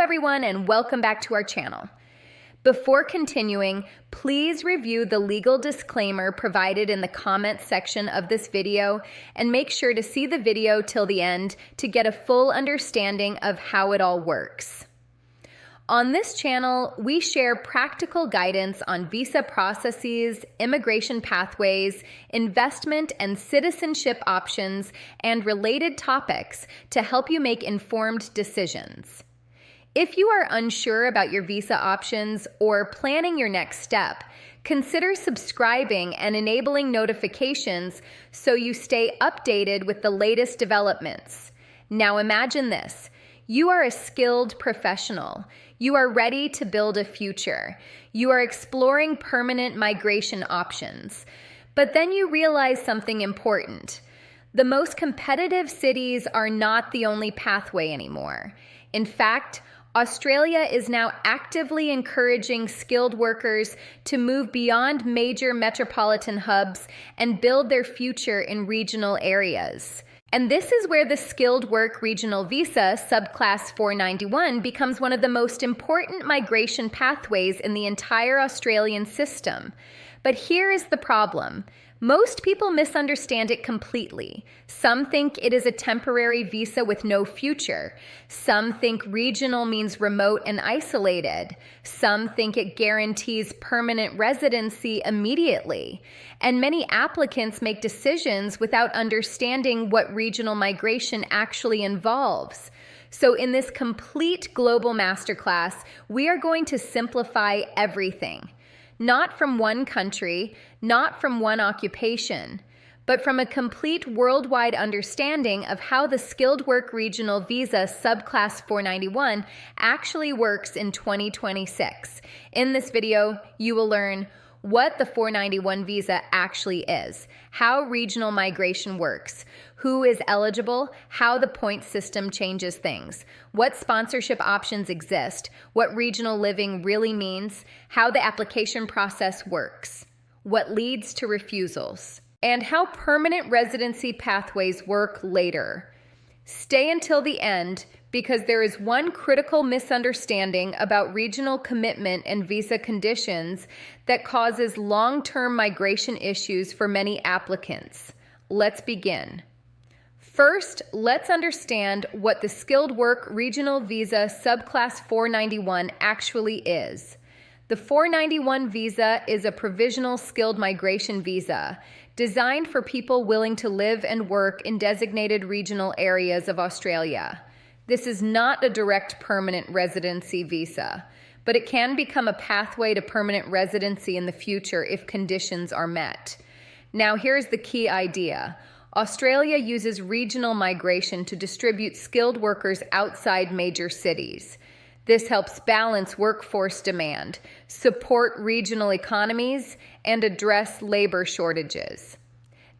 everyone, and welcome back to our channel. Before continuing, please review the legal disclaimer provided in the comments section of this video and make sure to see the video till the end to get a full understanding of how it all works. On this channel, we share practical guidance on visa processes, immigration pathways, investment and citizenship options, and related topics to help you make informed decisions. If you are unsure about your visa options or planning your next step, consider subscribing and enabling notifications so you stay updated with the latest developments. Now imagine this. You are a skilled professional. You are ready to build a future. You are exploring permanent migration options. But then you realize something important. The most competitive cities are not the only pathway anymore. In fact, Australia is now actively encouraging skilled workers to move beyond major metropolitan hubs and build their future in regional areas. And this is where the Skilled Work Regional Visa, subclass 491, becomes one of the most important migration pathways in the entire Australian system. But here is the problem. Most people misunderstand it completely. Some think it is a temporary visa with no future. Some think regional means remote and isolated. Some think it guarantees permanent residency immediately. And many applicants make decisions without understanding what regional migration actually involves. So in this complete global masterclass, we are going to simplify everything. Not from one country, not from one occupation, but from a complete worldwide understanding of how the Skilled Work Regional Visa subclass 491 actually works in 2026. In this video, you will learn what the 491 visa actually is, how regional migration works, who is eligible, how the point system changes things, what sponsorship options exist, what regional living really means, how the application process works, what leads to refusals, and how permanent residency pathways work later. Stay until the end because there is one critical misunderstanding about regional commitment and visa conditions that causes long-term migration issues for many applicants. Let's begin. First, let's understand what the Skilled Work Regional Visa subclass 491 actually is. The 491 visa is a provisional skilled migration visa designed for people willing to live and work in designated regional areas of Australia. This is not a direct permanent residency visa, but it can become a pathway to permanent residency in the future if conditions are met. Now, here's the key idea. Australia uses regional migration to distribute skilled workers outside major cities. This helps balance workforce demand, support regional economies, and address labor shortages.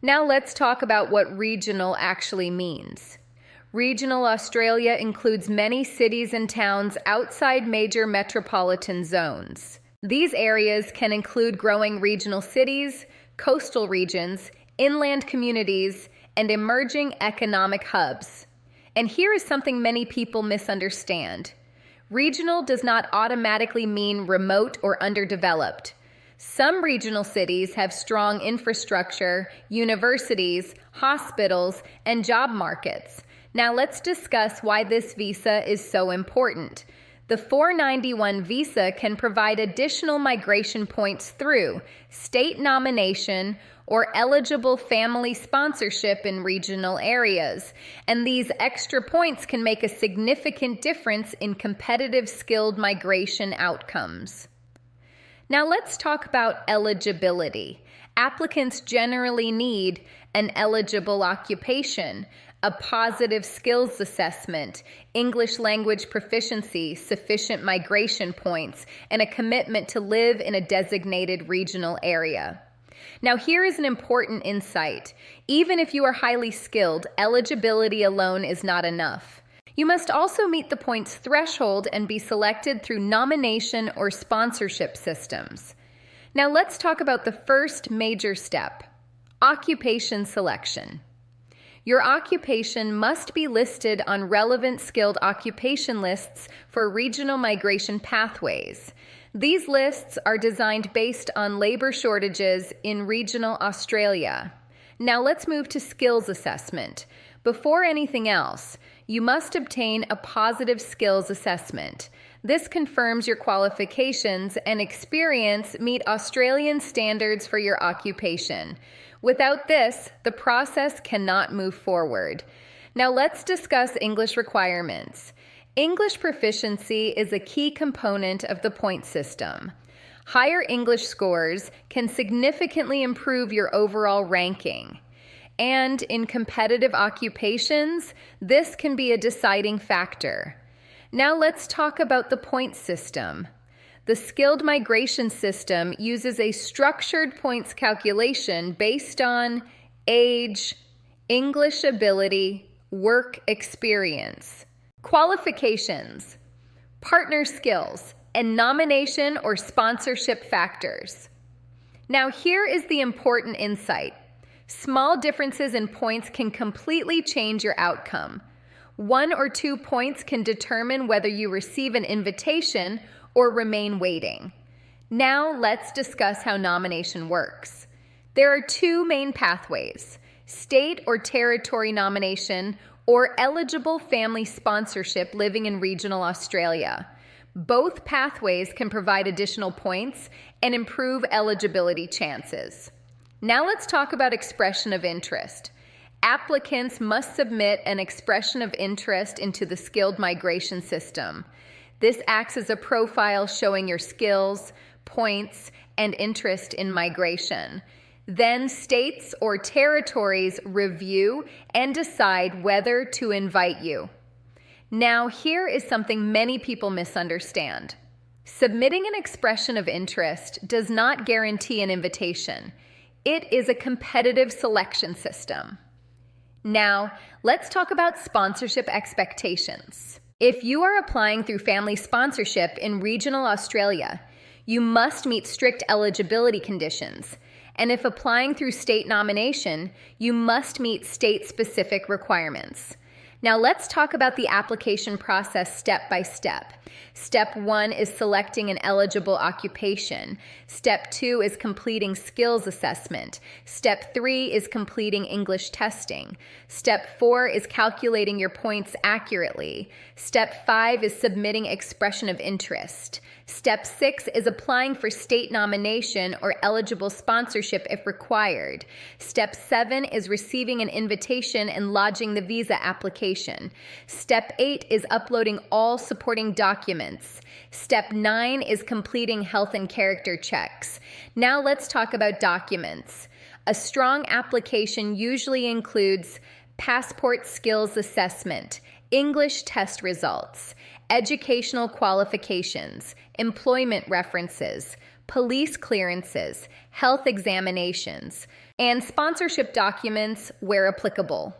Now let's talk about what regional actually means. Regional Australia includes many cities and towns outside major metropolitan zones. These areas can include growing regional cities, coastal regions, inland communities, and emerging economic hubs. And here is something many people misunderstand. Regional does not automatically mean remote or underdeveloped. Some regional cities have strong infrastructure, universities, hospitals, and job markets. Now let's discuss why this visa is so important. The 491 visa can provide additional migration points through state nomination or eligible family sponsorship in regional areas, and these extra points can make a significant difference in competitive skilled migration outcomes. Now let's talk about eligibility. Applicants generally need an eligible occupation, a positive skills assessment, English language proficiency, sufficient migration points, and a commitment to live in a designated regional area. Now here is an important insight. Even if you are highly skilled, eligibility alone is not enough. You must also meet the points threshold and be selected through nomination or sponsorship systems. Now let's talk about the first major step, occupation selection. Your occupation must be listed on relevant skilled occupation lists for regional migration pathways. These lists are designed based on labor shortages in regional Australia. Now let's move to skills assessment. Before anything else, you must obtain a positive skills assessment. This confirms your qualifications and experience meet Australian standards for your occupation. Without this, the process cannot move forward. Now let's discuss English requirements. English proficiency is a key component of the point system. Higher English scores can significantly improve your overall ranking. And in competitive occupations, this can be a deciding factor. Now let's talk about the point system. The skilled migration system uses a structured points calculation based on age, English ability, work experience, qualifications, partner skills, and nomination or sponsorship factors. Now here is the important insight. Small differences in points can completely change your outcome. 1 or 2 points can determine whether you receive an invitation or remain waiting. Now let's discuss how nomination works. There are 2 main pathways: state or territory nomination or eligible family sponsorship living in regional Australia. Both pathways can provide additional points and improve eligibility chances. Now let's talk about expression of interest. Applicants must submit an expression of interest into the skilled migration system. This acts as a profile showing your skills, points, and interest in migration. Then states or territories review and decide whether to invite you. Now, here is something many people misunderstand. Submitting an expression of interest does not guarantee an invitation. It is a competitive selection system. Now, let's talk about sponsorship expectations. If you are applying through family sponsorship in regional Australia, you must meet strict eligibility conditions. And if applying through state nomination, you must meet state-specific requirements. Now let's talk about the application process step by step. Step 1 is selecting an eligible occupation. Step 2 is completing skills assessment. Step 3 is completing English testing. Step 4 is calculating your points accurately. Step 5 is submitting expression of interest. Step 6 is applying for state nomination or eligible sponsorship if required. Step 7 is receiving an invitation and lodging the visa application. Step 8 is uploading all supporting documents. Step 9 is completing health and character checks. Now let's talk about documents. A strong application usually includes passport skills assessment, English test results, educational qualifications, employment references, police clearances, health examinations, and sponsorship documents where applicable.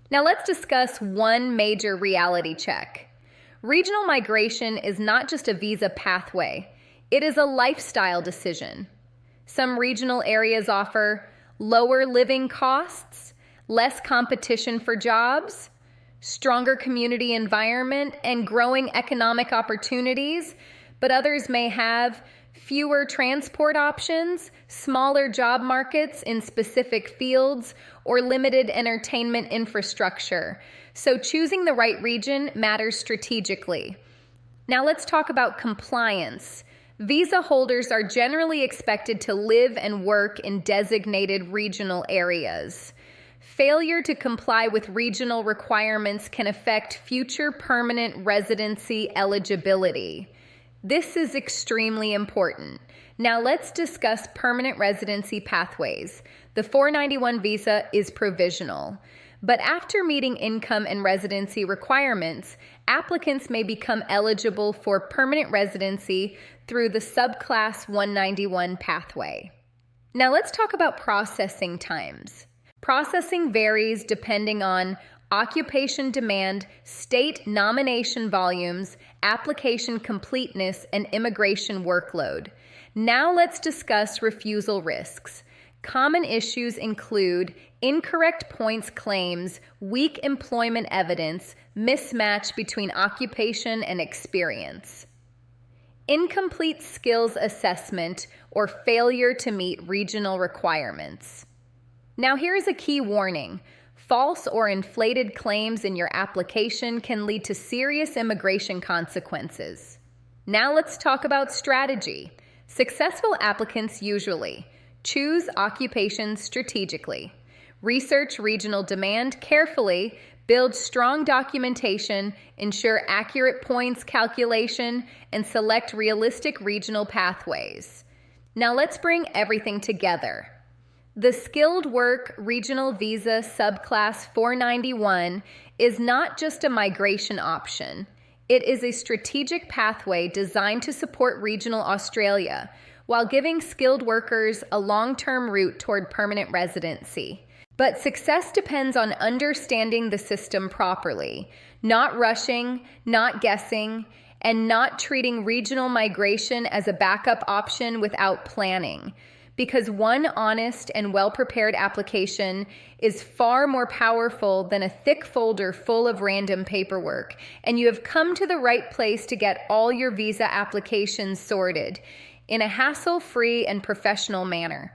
Now let's discuss one major reality check. Regional migration is not just a visa pathway, it is a lifestyle decision. Some regional areas offer lower living costs, less competition for jobs, stronger community environment, and growing economic opportunities, but others may have fewer transport options, smaller job markets in specific fields, or limited entertainment infrastructure. So choosing the right region matters strategically. Now let's talk about compliance. Visa holders are generally expected to live and work in designated regional areas. Failure to comply with regional requirements can affect future permanent residency eligibility. This is extremely important. Now let's discuss permanent residency pathways. The 491 visa is provisional, but after meeting income and residency requirements, applicants may become eligible for permanent residency through the subclass 191 pathway. Now let's talk about processing times. Processing varies depending on occupation demand, state nomination volumes, application completeness, and immigration workload. Now let's discuss refusal risks. Common issues include incorrect points claims, weak employment evidence, mismatch between occupation and experience, incomplete skills assessment, or failure to meet regional requirements. Now here's a key warning. False or inflated claims in your application can lead to serious immigration consequences. Now let's talk about strategy. Successful applicants usually choose occupations strategically, research regional demand carefully, build strong documentation, ensure accurate points calculation, and select realistic regional pathways. Now let's bring everything together. The Skilled Work Regional Visa Subclass 491 is not just a migration option. It is a strategic pathway designed to support regional Australia while giving skilled workers a long-term route toward permanent residency. But success depends on understanding the system properly, not rushing, not guessing, and not treating regional migration as a backup option without planning. Because one honest and well-prepared application is far more powerful than a thick folder full of random paperwork, and you have come to the right place to get all your visa applications sorted in a hassle-free and professional manner.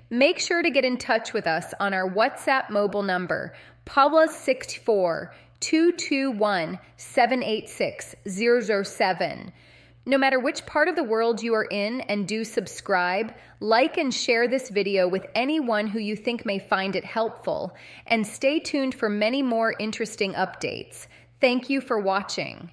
Make sure to get in touch with us on our WhatsApp mobile number, +64 221 786 007. No matter which part of the world you are in, and do subscribe, like and share this video with anyone who you think may find it helpful, and stay tuned for many more interesting updates. Thank you for watching.